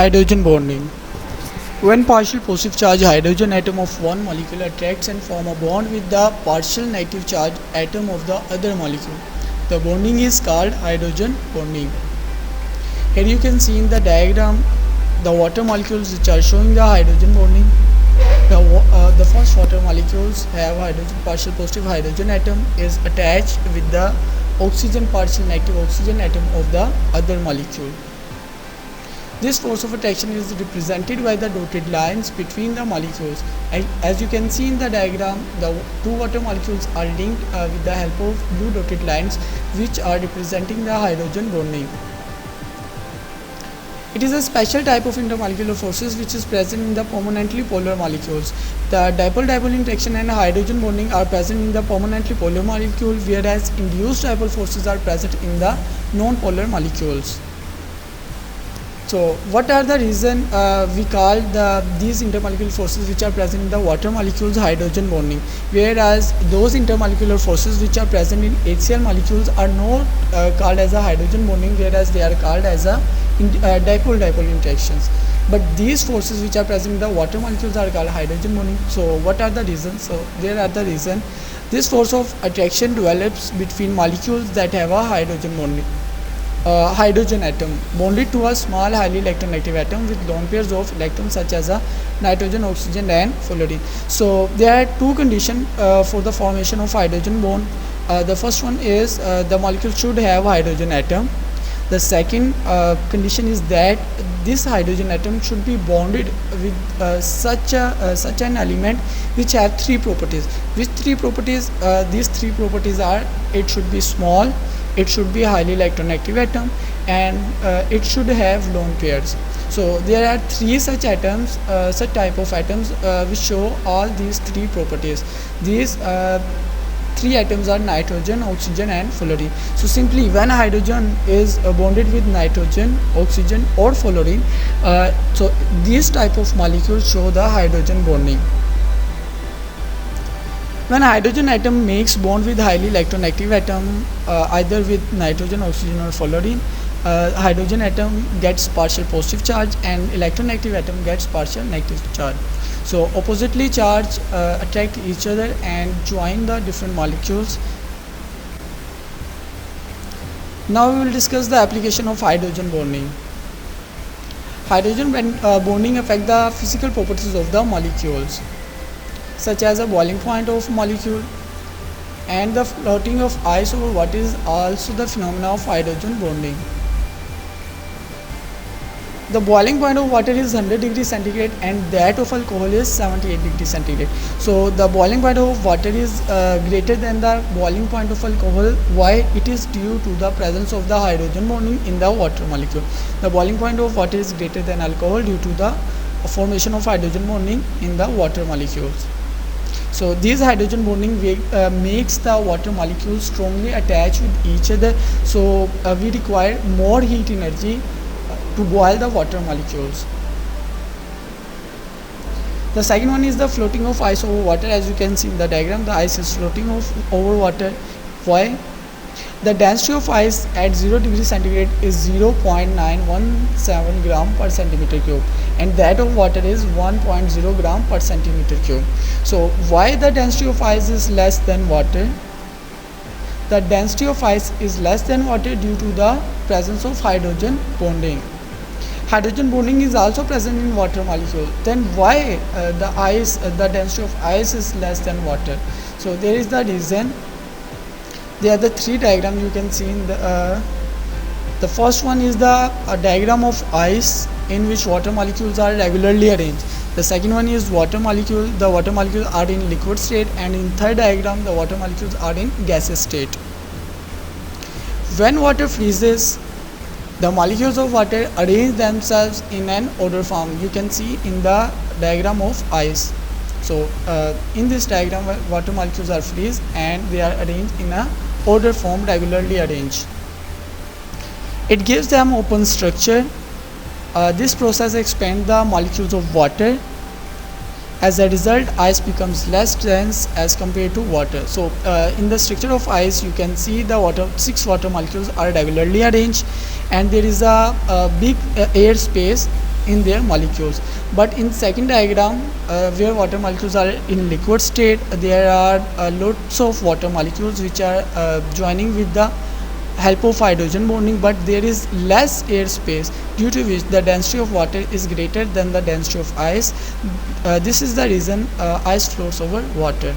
Hydrogen bonding. When partial positive charge hydrogen atom of one molecule attracts and form a bond with the partial negative charge atom of the other molecule, the bonding is called hydrogen bonding. Here you can see in the diagram the water molecules which are showing the hydrogen bonding. The first water molecules have hydrogen partial positive hydrogen atom is attached with the oxygen partial negative oxygen atom of the other molecule. This force of attraction is represented by the dotted lines between the molecules. As you can see in the diagram, the two water molecules are linked with the help of blue dotted lines which are representing the hydrogen bonding. It is a special type of intermolecular forces which is present in the permanently polar molecules. The dipole-dipole interaction and hydrogen bonding are present in the permanently polar molecule, whereas induced dipole forces are present in the non-polar molecules. So what are the reason we call these intermolecular forces which are present in the water molecules hydrogen bonding, whereas those intermolecular forces which are present in HCl molecules are not called as a hydrogen bonding, whereas they are called as a dipole-dipole interactions. But these forces which are present in the water molecules are called hydrogen bonding. So what are the reasons? So there are the reason. This force of attraction develops between molecules that have a hydrogen bonding. Hydrogen atom bonded to a small highly electronegative atom with lone pairs of electrons such as a nitrogen, oxygen and fluorine. So there are two conditions for the formation of hydrogen bond. The first one is the molecule should have hydrogen atom. The second condition is that this hydrogen atom should be bonded with such an element which have three properties. Which three properties? These three properties are: it should be small, it should be highly electronegative atom, and it should have lone pairs. So there are three such atoms, such type of atoms which show all these three properties. These three atoms are nitrogen, oxygen and fluorine. So simply when hydrogen is bonded with nitrogen, oxygen or fluorine, so these type of molecules show the hydrogen bonding. When hydrogen atom makes bond with highly electronegative atom, either with nitrogen, oxygen or fluorine, hydrogen atom gets partial positive charge and electronegative atom gets partial negative charge. So oppositely charged attract each other and join the different molecules. Now we will discuss the application of hydrogen bonding. Hydrogen bonding affect the physical properties of the molecules, such as the boiling point of molecule and the floating of ice over water is also the phenomena of hydrogen bonding. The boiling point of water is 100 degrees centigrade and that of alcohol is 78 degrees centigrade. So the boiling point of water is greater than the boiling point of alcohol. Why? It is due to the presence of the hydrogen bonding in the water molecule. The boiling point of water is greater than alcohol due to the formation of hydrogen bonding in the water molecules. So this hydrogen bonding makes the water molecules strongly attached with each other. So we require more heat energy to boil the water molecules. The second one is the floating of ice over water. As you can see in the diagram, the ice is floating over water. Why? The density of ice at 0 degrees centigrade is 0.917 gram per centimeter cube and that of water is 1.0 gram per centimeter cube. So why the density of ice is less than water? The density of ice is less than water due to the presence of hydrogen bonding. Hydrogen bonding is also present in water molecule. Then why the density of ice is less than water? So there is the reason. There are the three diagrams you can see in the first one is the diagram of ice in which water molecules are regularly arranged. The second one is water molecule. The water molecules are in liquid state, and in third diagram the water molecules are in gaseous state. When water freezes, the molecules of water arrange themselves in an order form. You can see in the diagram of ice. So in this diagram water molecules are freeze and they are arranged in a order form, regularly arranged. It gives them open structure. This process expands the molecules of water. As a result, ice becomes less dense as compared to water. So in the structure of ice, you can see the six water molecules are regularly arranged, and there is a big air space in their molecules. But in second diagram, where water molecules are in liquid state, there are lots of water molecules which are joining with the help of hydrogen bonding, but there is less air space, due to which the density of water is greater than the density of ice. This is the reason ice floats over water.